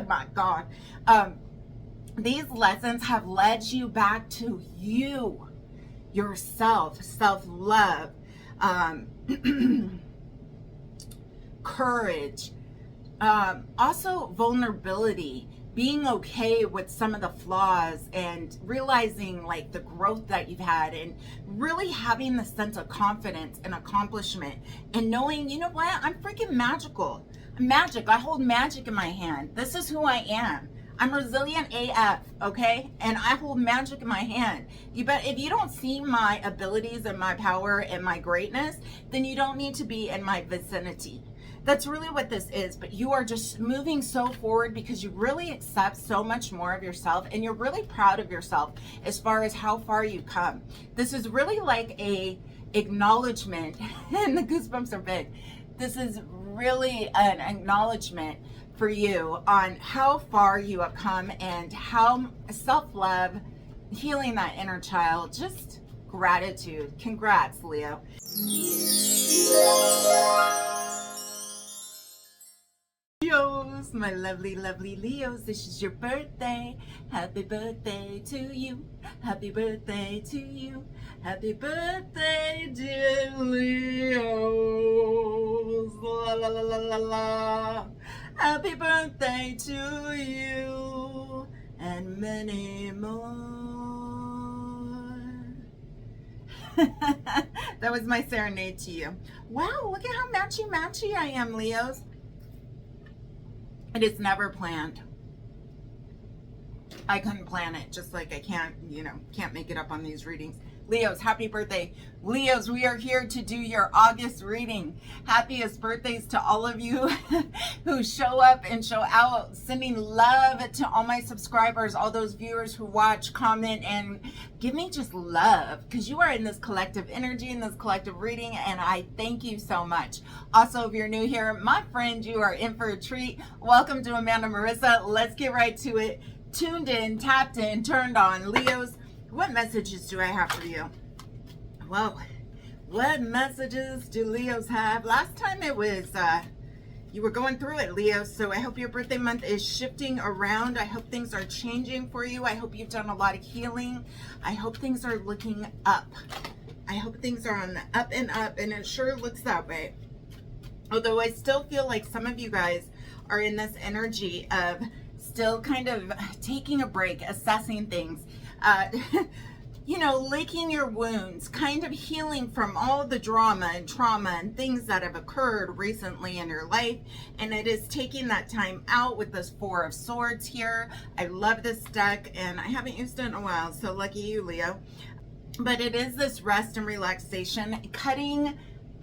my God. These lessons have led you back to you, yourself, self-love, courage, also vulnerability, being okay with some of the flaws and realizing like the growth that you've had, and really having the sense of confidence and accomplishment and knowing, you know what, I'm freaking magical. I'm magic. I hold magic in my hand. This is who I am. I'm resilient AF, okay? And I hold magic in my hand. You bet if you don't see my abilities and my power and my greatness, then you don't need to be in my vicinity. That's really what this is. But you are just moving so forward because you really accept so much more of yourself, and you're really proud of yourself as far as how far you come. This is really like a acknowledgement, and the goosebumps are big. This is really an acknowledgement for you on how far you have come and how self-love, healing that inner child, just gratitude. Congrats, Leo. Leos, my lovely, lovely Leos, this is your birthday. Happy birthday to you. Happy birthday to you. Happy birthday, dear Leos. La la la la la la. Happy birthday to you and many more. That was my serenade to you. Wow, look at how matchy-matchy I am, Leos. It is never planned. I couldn't plan it, just like I can't make it up on these readings. Leos, happy birthday. Leos, we are here to do your August reading. Happiest birthdays to all of you who show up and show out. Sending love to all my subscribers, all those viewers who watch, comment, and give me just love, because you are in this collective energy, in this collective reading, and I thank you so much. Also, if you're new here, my friend, you are in for a treat. Welcome to Amanda Marissa. Let's get right to it. Tuned in, tapped in, turned on. Leos, what messages do I have for you? Whoa, what messages do Leos have? Last time it was, you were going through it, Leos, so I hope your birthday month is shifting around. I hope things are changing for you. I hope you've done a lot of healing. I hope things are looking up. I hope things are on the up, and it sure looks that way. Although I still feel like some of you guys are in this energy of still kind of taking a break, assessing things, licking your wounds, kind of healing from all the drama and trauma and things that have occurred recently in your life. And it is taking that time out with this Four of Swords here. I love this deck, and I haven't used it in a while, so lucky you, Leo. But it is this rest and relaxation, cutting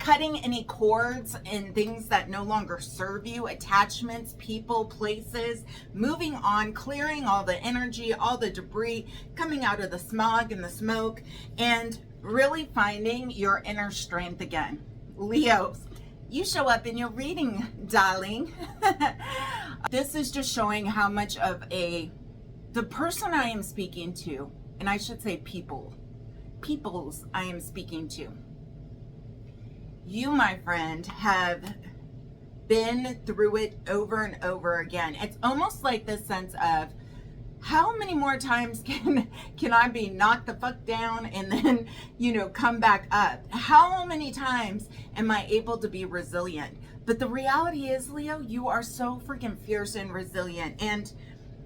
any cords and things that no longer serve you, attachments, people, places, moving on, clearing all the energy, all the debris, coming out of the smog and the smoke, and really finding your inner strength again. Leos, you show up in your reading, darling. This is just showing how much of the person I am speaking to, and I should say peoples I am speaking to. You, my friend, have been through it over and over again. It's almost like this sense of, how many more times can I be knocked the fuck down and then, come back up? How many times am I able to be resilient? But the reality is, Leo, you are so freaking fierce and resilient. And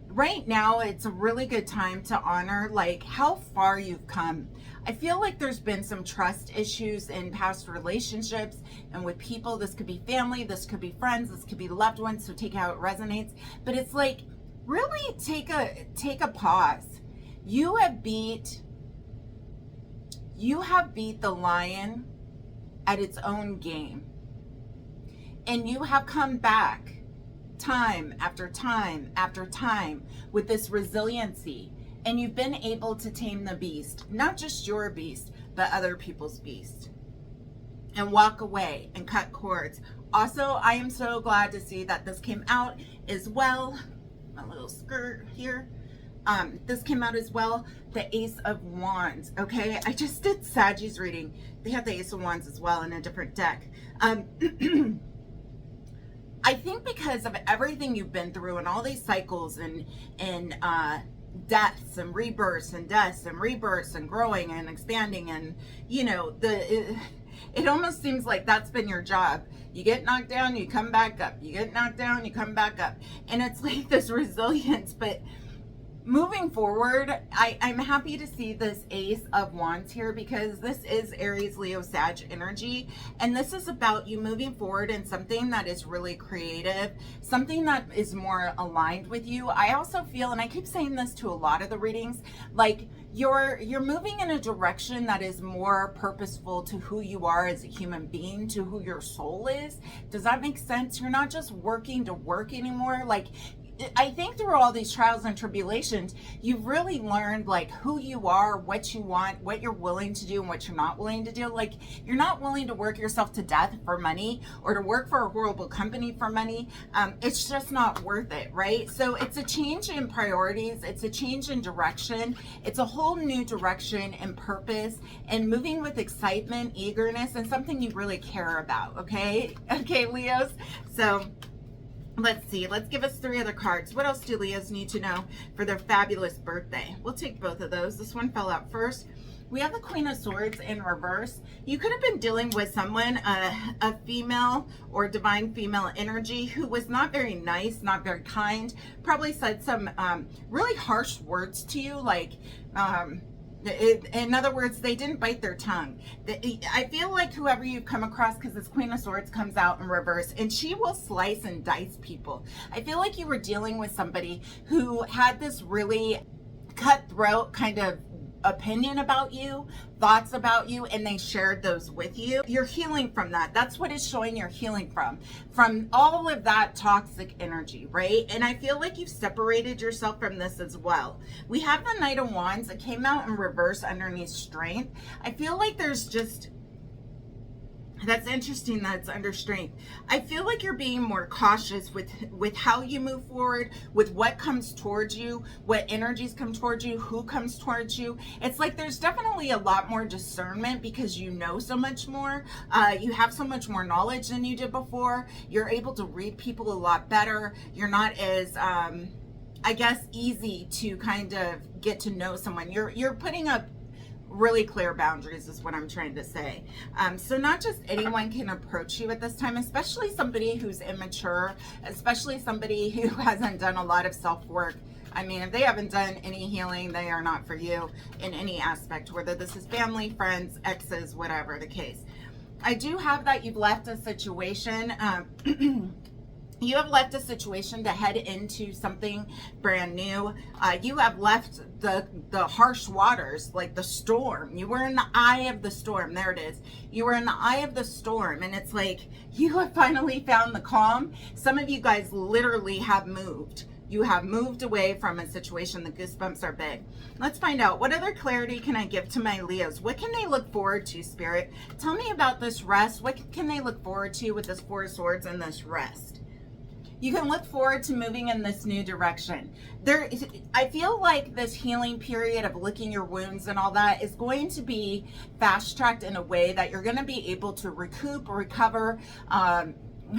right now, it's a really good time to honor like how far you've come. I feel like there's been some trust issues in past relationships and with people. This could be family, this could be friends, this could be loved ones, so take how it resonates. But it's like, really take a pause. You have beat the lion at its own game. And you have come back time after time after time with this resiliency. And you've been able to tame the beast, not just your beast, but other people's beast, and walk away and cut cords. Also, I am so glad to see that this came out as well. My little skirt here. This came out as well. The Ace of Wands. Okay, I just did Sagi's reading. They have the Ace of Wands as well in a different deck. I think because of everything you've been through and all these cycles and deaths and rebirths and deaths and rebirths and growing and expanding, and you know, it almost seems like that's been your job. You get knocked down, you come back up. You get knocked down, you come back up. And it's like this resilience. But moving forward, I'm happy to see this Ace of Wands here, because this is Aries, Leo, Sag energy. And this is about you moving forward in something that is really creative, something that is more aligned with you. I also feel, and I keep saying this to a lot of the readings, like you're moving in a direction that is more purposeful to who you are as a human being, to who your soul is. Does that make sense? You're not just working to work anymore. Like, I think through all these trials and tribulations, you've really learned like who you are, what you want, what you're willing to do and what you're not willing to do. Like, you're not willing to work yourself to death for money, or to work for a horrible company for money. It's just not worth it, right? So it's a change in priorities. It's a change in direction. It's a whole new direction and purpose, and moving with excitement, eagerness, and something you really care about. Okay, Leos. So let's see. Let's give us 3 other cards. What else do Leos need to know for their fabulous birthday? We'll take both of those. This one fell out first. We have the Queen of Swords in reverse. You could have been dealing with someone, a female or divine female energy, who was not very nice, not very kind, probably said some really harsh words to you, like, in other words, they didn't bite their tongue. I feel like whoever you come across, because this Queen of Swords comes out in reverse, and she will slice and dice people. I feel like you were dealing with somebody who had this really cutthroat kind of opinion about you, thoughts about you, and they shared those with you. You're healing from that. That's what it's showing you're healing from all of that toxic energy, right? And I feel like you've separated yourself from this as well. We have the Knight of Wands that came out in reverse underneath Strength. I feel like there's just, that's interesting that it's under Strength. I feel like you're being more cautious with how you move forward, with what comes towards you, what energies come towards you, who comes towards you. It's like there's definitely a lot more discernment, because you know so much more. You have so much more knowledge than you did before. You're able to read people a lot better. You're not as I guess easy to kind of get to know someone. You're putting up really clear boundaries is what I'm trying to say. So not just anyone can approach you at this time, especially somebody who's immature, especially somebody who hasn't done a lot of self-work. I mean, if they haven't done any healing, they are not for you in any aspect, whether this is family, friends, exes, whatever the case. I do have that you've left a situation. You have left a situation to head into something brand new. You have left the harsh waters, like the storm. You were in the eye of the storm. There it is. You were in the eye of the storm, and it's like you have finally found the calm. Some of you guys literally have moved. You have moved away from a situation. The goosebumps are big. Let's find out, what other clarity can I give to my Leos? What can they look forward to, Spirit? Tell me about this rest. What can they look forward to with this 4 of Swords and this rest? You can look forward to moving in this new direction. I feel like this healing period of licking your wounds and all that is going to be fast-tracked in a way that you're going to be able to recover,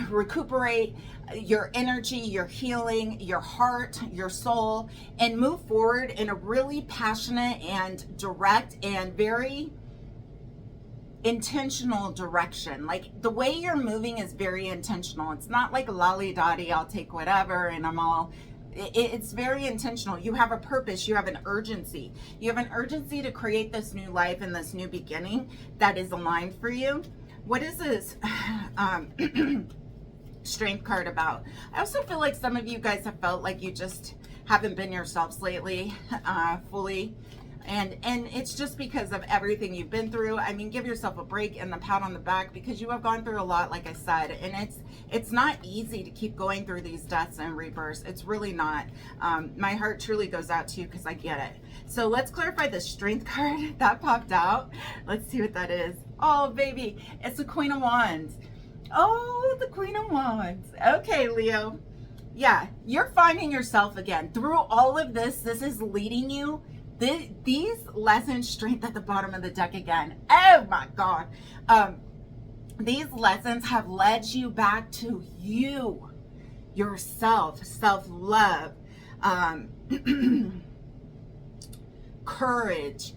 recuperate your energy, your healing, your heart, your soul, and move forward in a really passionate and direct and very intentional direction. Like, the way you're moving is very intentional. It's not like lolly-dotty, I'll take whatever and I'm all, it's very intentional. You have a purpose. You have an urgency. You have an urgency to create this new life and this new beginning that is aligned for you. What is this Strength card about? I also feel like some of you guys have felt like you just haven't been yourselves lately, fully. And it's just because of everything you've been through. I mean, give yourself a break and the pat on the back, because you have gone through a lot, like I said. And it's not easy to keep going through these deaths and rebirths. It's really not. My heart truly goes out to you, because I get it. So let's clarify the Strength card that popped out. Let's see what that is. Oh, baby. It's the Queen of Wands. Oh, the Queen of Wands. Okay, Leo. Yeah, you're finding yourself again. Through all of this, this is leading you. These lessons, Strength at the bottom of the deck again. Oh my God. These lessons have led you back to you. yourself, self-love, courage,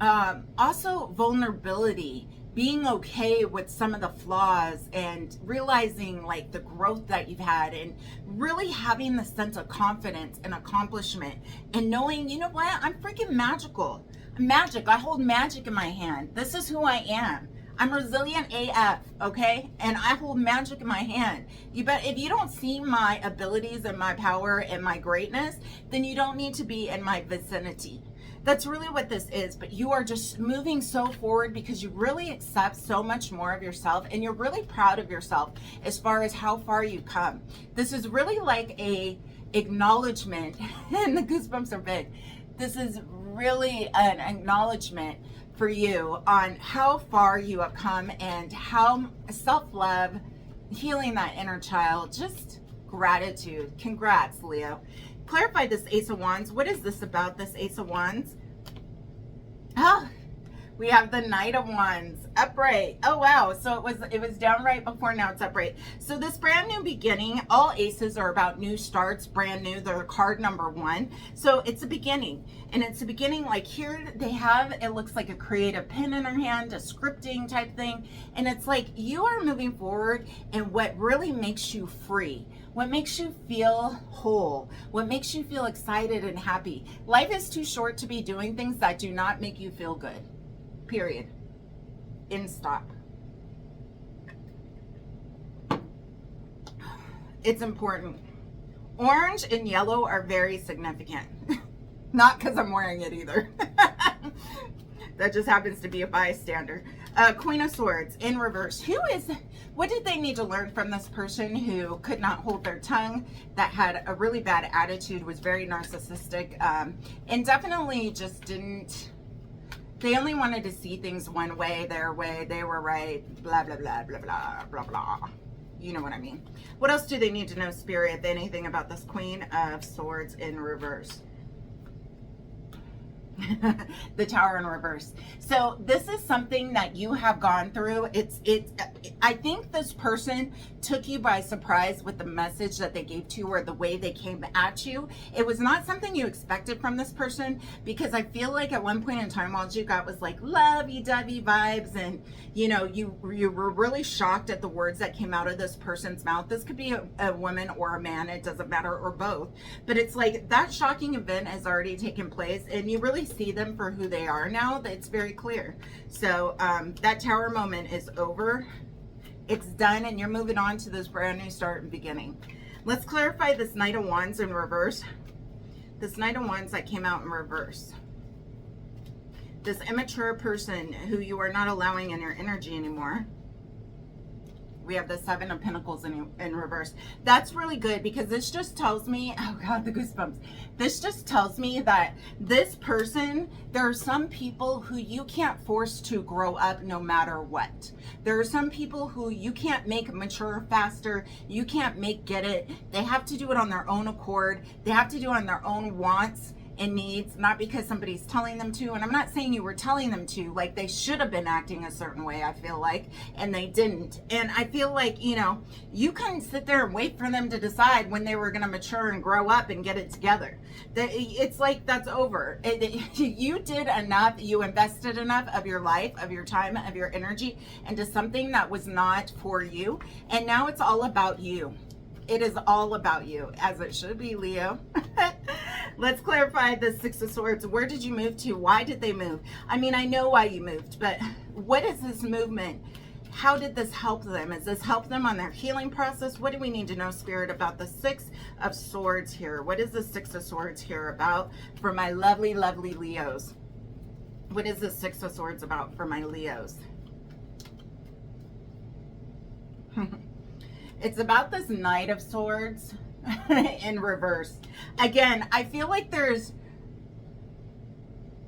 also vulnerability, being okay with some of the flaws and realizing like the growth that you've had, and really having the sense of confidence and accomplishment, and knowing, you know what, I'm freaking magical. I'm magic. I hold magic in my hand. This is who I am. I'm resilient AF, okay? And I hold magic in my hand. You bet. If you don't see my abilities and my power and my greatness, then you don't need to be in my vicinity. That's really what this is. But you are just moving so forward because you really accept so much more of yourself, and you're really proud of yourself as far as how far you come. This is really like a acknowledgement, and the goosebumps are big. This is really an acknowledgement for you on how far you have come, and how self-love, healing that inner child, just gratitude. Congrats, Leo. Clarify this Ace of Wands. What is this about, this Ace of Wands? Oh, we have the Knight of Wands upright. Oh wow, so it was down right before, now it's upright. So this brand new beginning, all aces are about new starts, brand new. They're card number 1. So it's a beginning, and it's a beginning. Like here they have, it looks like a creative pen in her hand, a scripting type thing, and it's like you are moving forward, and what really makes you free, what makes you feel whole, what makes you feel excited and happy. Life is too short to be doing things that do not make you feel good. Period. In stop. It's important. Orange and yellow are very significant. Not because I'm wearing it either. That just happens to be a bystander. Queen of Swords in reverse. What did they need to learn from this person who could not hold their tongue, that had a really bad attitude, was very narcissistic, and definitely just didn't, they only wanted to see things one way, their way, they were right, blah, blah, blah, blah, blah, blah, blah. You know what I mean. What else do they need to know, Spirit, if anything, about this Queen of Swords in reverse? The Tower in reverse. So this is something that you have gone through. I think this person took you by surprise with the message that they gave to you, or the way they came at you. It was not something you expected from this person, because I feel like at one point in time all you got was like lovey-dovey vibes, and you know, you were really shocked at the words that came out of this person's mouth. This could be a woman or a man, it doesn't matter, or both. But it's like that shocking event has already taken place, and you really see them for who they are now. It's very clear. So that Tower moment is over. It's done, and you're moving on to this brand new start and beginning. Let's clarify this Knight of Wands in reverse. This Knight of Wands that came out in reverse. This immature person who you are not allowing in your energy anymore. We have the Seven of Pentacles in reverse. That's really good, because this just tells me, oh God, the goosebumps. This just tells me that this person, there are some people who you can't force to grow up no matter what. There are some people who you can't make mature faster. You can't make get it. They have to do it on their own accord. They have to do it on their own wants and needs, not because somebody's telling them to. And I'm not saying you were telling them to, like they should have been acting a certain way, I feel like, and they didn't. And I feel like, you know, you couldn't sit there and wait for them to decide when they were going to mature and grow up and get it together. It's like that's over. You did enough, you invested enough of your life, of your time, of your energy into something that was not for you, and now it's all about you. It is all about you, as it should be, Leo. Let's clarify the Six of Swords. Where did you move to? Why did they move? I mean, I know why you moved, but what is this movement? How did this help them? Does this help them on their healing process? What do we need to know, Spirit, about the Six of Swords here? What is the Six of Swords here about for my lovely, lovely Leos? What is the Six of Swords about for my Leos? It's about this Knight of Swords in reverse. Again, I feel like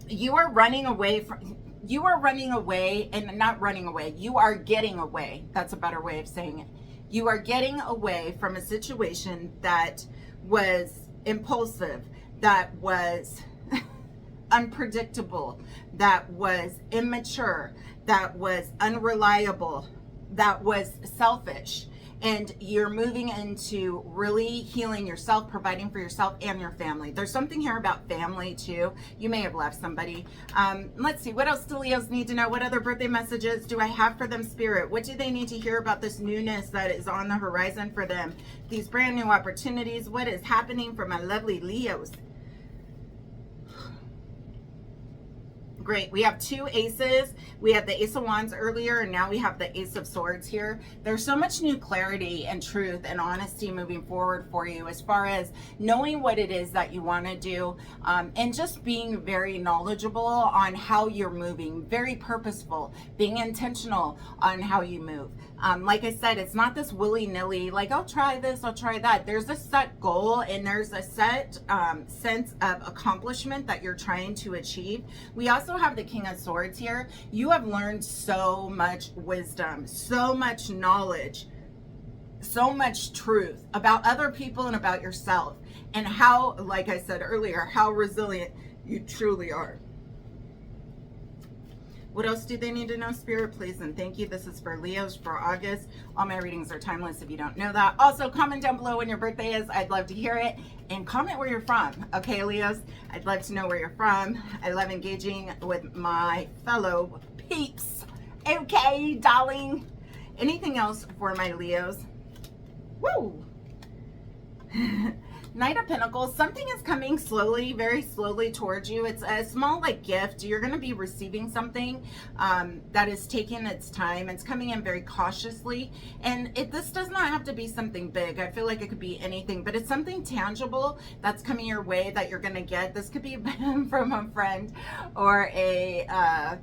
you are running away and not running away. You are getting away. That's a better way of saying it. You are getting away from a situation that was impulsive, that was unpredictable, that was immature, that was unreliable, that was selfish. and you're moving into really healing yourself, providing for yourself and your family. There's something here about family too. You may have left somebody. Let's see, what else do Leos need to know? What other birthday messages do I have for them, Spirit? What do they need to hear about this newness that is on the horizon for them? These brand new opportunities. What is happening for my lovely Leos? Great. We have two aces. We had the Ace of Wands earlier, and now we have the Ace of Swords here. There's so much new clarity and truth and honesty moving forward for you as far as knowing what it is that you want to do, and just being very knowledgeable on how you're moving, very purposeful, being intentional on how you move. Like I said, it's not this willy-nilly, like, I'll try this, I'll try that. There's a set goal and there's a set sense of accomplishment that you're trying to achieve. We also have the King of Swords here. You have learned so much wisdom, so much knowledge, so much truth about other people and about yourself, and how, like I said earlier, how resilient you truly are. What else do they need to know, Spirit? Please and thank you. This is for Leos for August. All my readings are timeless if you don't know that. Also, comment down below when your birthday is. I'd love to hear it. And comment where you're from. Okay, Leos? I'd love to know where you're from. I love engaging with my fellow peeps. Okay, darling. Anything else for my Leos? Woo! Knight of Pentacles, something is coming slowly, very slowly towards you. It's a small like gift. You're going to be receiving something that is taking its time. It's coming in very cautiously. And this does not have to be something big. I feel like it could be anything, but it's something tangible that's coming your way that you're going to get. This could be from a friend or a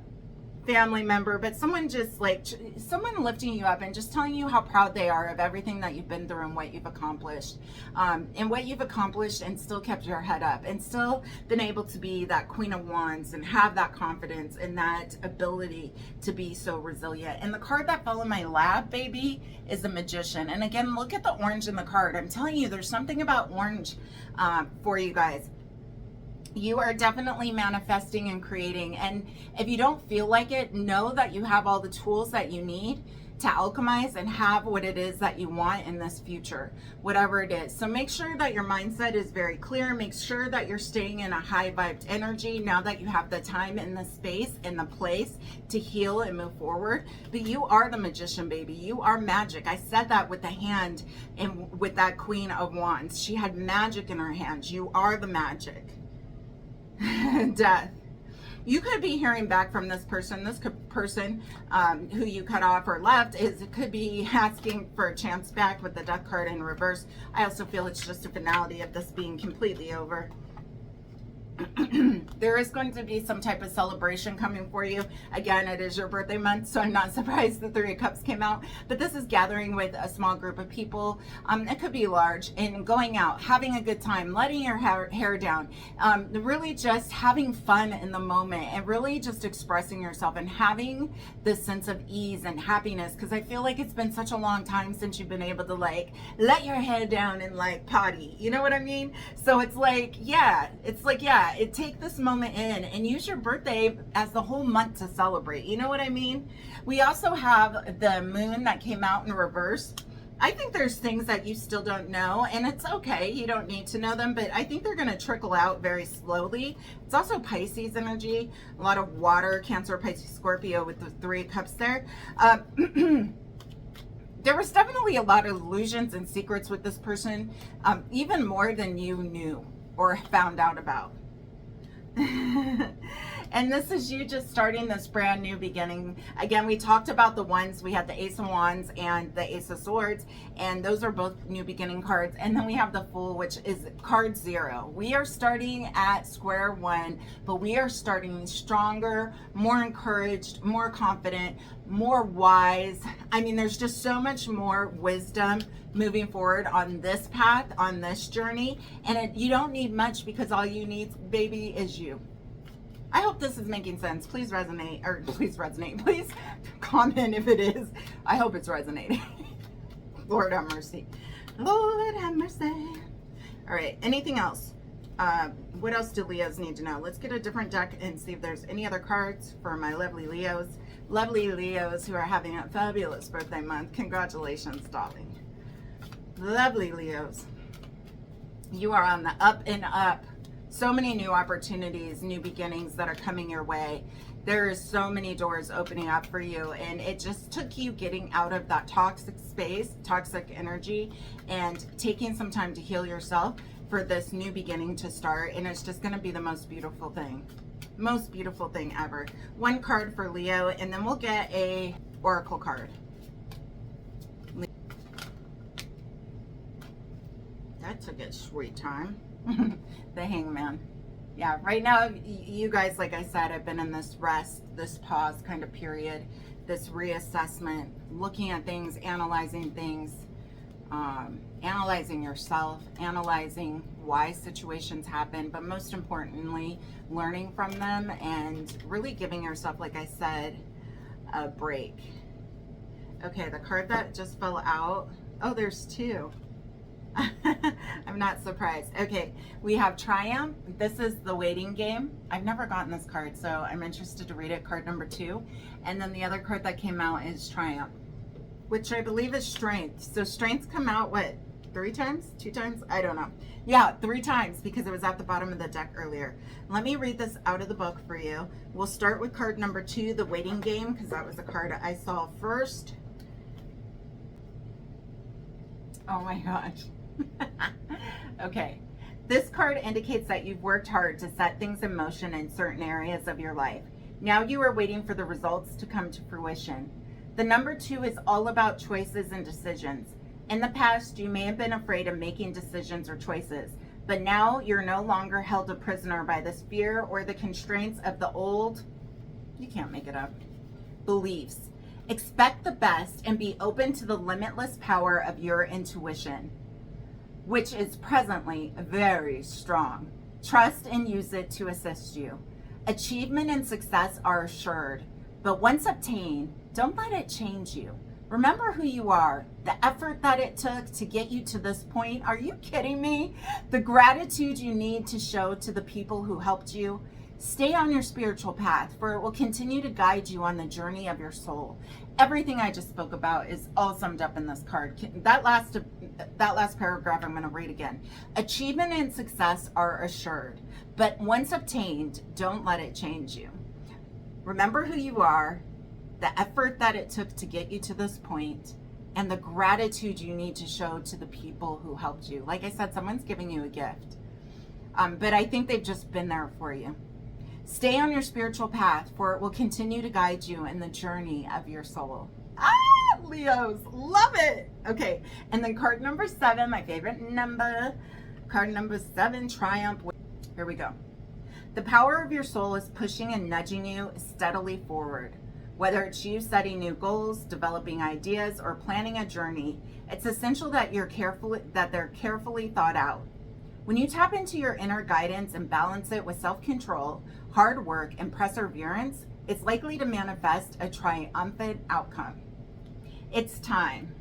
family member, but someone just like someone lifting you up and just telling you how proud they are of everything that you've been through and what you've accomplished, and what you've accomplished, and still kept your head up and still been able to be that Queen of Wands and have that confidence and that ability to be so resilient. And the card that fell in my lap, baby, is the Magician. And again, look at the orange in the card. I'm telling you, there's something about orange for you guys. You are definitely manifesting and creating. And if you don't feel like it, know that you have all the tools that you need to alchemize and have what it is that you want in this future, whatever it is. So make sure that your mindset is very clear. Make sure that you're staying in a high vibed energy now that you have the time and the space and the place to heal and move forward. But you are the Magician, baby. You are magic. I said that with the hand and with that Queen of Wands. She had magic in her hands. You are the magic. Death. You could be hearing back from this person. This person who you cut off or left could be asking for a chance back with the Death card in reverse. I also feel it's just a finality of this being completely over. There is going to be some type of celebration coming for you. Again, it is your birthday month, so I'm not surprised the Three of Cups came out. But this is gathering with a small group of people. It could be large, and going out, having a good time, letting your hair down, really just having fun in the moment, and really just expressing yourself and having this sense of ease and happiness. Because I feel like it's been such a long time since you've been able to like let your head down and like potty. You know what I mean? So it's like, yeah, take this moment in and use your birthday as the whole month to celebrate. You know what I mean? We also have the moon that came out in reverse. I think there's things that you still don't know, and it's okay. You don't need to know them, but I think they're going to trickle out very slowly. It's also Pisces energy, a lot of water, Cancer, Pisces, Scorpio with the Three of Cups there. There was definitely a lot of illusions and secrets with this person, even more than you knew or found out about. And this is you just starting this brand new beginning. Again, we talked about the ones. We had the Ace of Wands and the Ace of Swords, and those are both new beginning cards. And then we have the Fool, which is card 0. We are starting at square one, but we are starting stronger, more encouraged, more confident, more wise. I mean, there's just so much more wisdom moving forward on this path, on this journey. And you don't need much, because all you need, baby, is you. I hope this is making sense. Please resonate, or please comment if it is. I hope it's resonating. Lord have mercy. Lord have mercy. All right, anything else? What else do Leos need to know? Let's get a different deck and see if there's any other cards for my lovely Leos. Lovely Leos who are having a fabulous birthday month. Congratulations, darling. Lovely Leos. You are on the up and up. So many new opportunities, new beginnings that are coming your way. There's so many doors opening up for you, and it just took you getting out of that toxic space, toxic energy, and taking some time to heal yourself for this new beginning to start. And it's just going to be the most beautiful thing ever. One card for Leo, and then we'll get a oracle card. That took its sweet time. The Hangman. Yeah, right now, you guys, like I said, I've been in this rest, this pause kind of period, this reassessment, looking at things, analyzing yourself, analyzing why situations happen, but most importantly, learning from them and really giving yourself, like I said, a break. Okay, the card that just fell out, oh, there's two. I'm not surprised. Okay, we have Triumph. This is the waiting game. I've never gotten this card, so I'm interested to read it. Card number 2. And then the other card that came out is Triumph, which I believe is Strength. So Strengths come out, what, 3 times? 2 times? I don't know. Yeah, 3 times because it was at the bottom of the deck earlier. Let me read this out of the book for you. We'll start with card number 2, the waiting game, because that was the card I saw first. Oh my gosh. Okay, this card indicates that you've worked hard to set things in motion in certain areas of your life. Now you are waiting for the results to come to fruition. The number 2 is all about choices and decisions. In the past, you may have been afraid of making decisions or choices, but now you're no longer held a prisoner by this fear or the constraints of the old, you can't make it up, beliefs. Expect the best and be open to the limitless power of your intuition, which is presently very strong. Trust and use it to assist you. Achievement and success are assured, but once obtained, don't let it change you. Remember who you are, the effort that it took to get you to this point. Are you kidding me? The gratitude you need to show to the people who helped you. Stay on your spiritual path, for it will continue to guide you on the journey of your soul. Everything I just spoke about is all summed up in this card. That last paragraph I'm going to read again. Achievement and success are assured, but once obtained, don't let it change you. Remember who you are, the effort that it took to get you to this point, and the gratitude you need to show to the people who helped you. Like I said, someone's giving you a gift, but I think they've just been there for you. Stay on your spiritual path, for it will continue to guide you in the journey of your soul. Ah, Leos, love it. Okay, and then card number 7, my favorite number. Card number 7, Triumph. Here we go. The power of your soul is pushing and nudging you steadily forward. Whether it's you setting new goals, developing ideas, or planning a journey, it's essential that they're carefully thought out. When you tap into your inner guidance and balance it with self-control, hard work, and perseverance, it's likely to manifest a triumphant outcome. It's time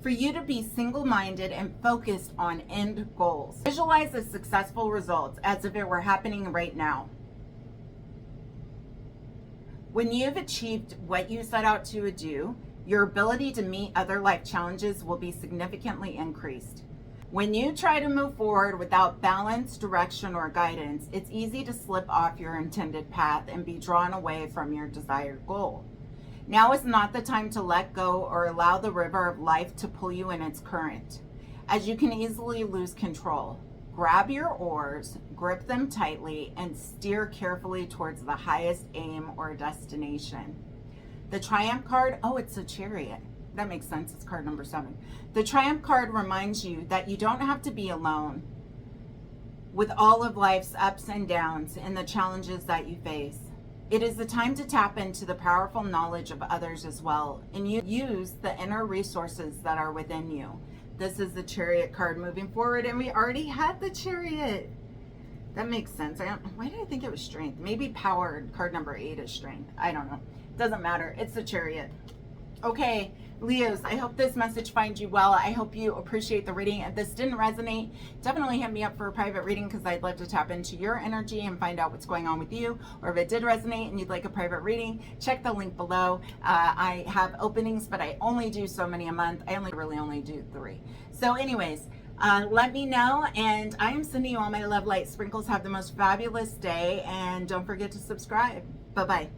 for you to be single-minded and focused on end goals. Visualize the successful results as if it were happening right now. When you've achieved what you set out to do, your ability to meet other life challenges will be significantly increased. When you try to move forward without balance, direction, or guidance, it's easy to slip off your intended path and be drawn away from your desired goal. Now is not the time to let go or allow the river of life to pull you in its current, as you can easily lose control. Grab your oars, grip them tightly, and steer carefully towards the highest aim or destination. The Triumph card, oh, it's a Chariot. That makes sense. It's card number 7. The Triumph card reminds you that you don't have to be alone with all of life's ups and downs and the challenges that you face. It is the time to tap into the powerful knowledge of others as well, and you use the inner resources that are within you. This is the Chariot card moving forward, and we already had the Chariot. That makes sense. Why did I think it was Strength? Maybe Power, card number 8 is Strength. I don't know. Doesn't matter. It's the Chariot. Okay, Leos, I hope this message finds you well. I hope you appreciate the reading. If this didn't resonate, definitely hit me up for a private reading because I'd love to tap into your energy and find out what's going on with you. Or if it did resonate and you'd like a private reading, check the link below. I have openings, but I only do so many a month. I really only do 3. So anyways, let me know, and I am sending you all my love light sprinkles. Have the most fabulous day, and don't forget to subscribe. Bye-bye.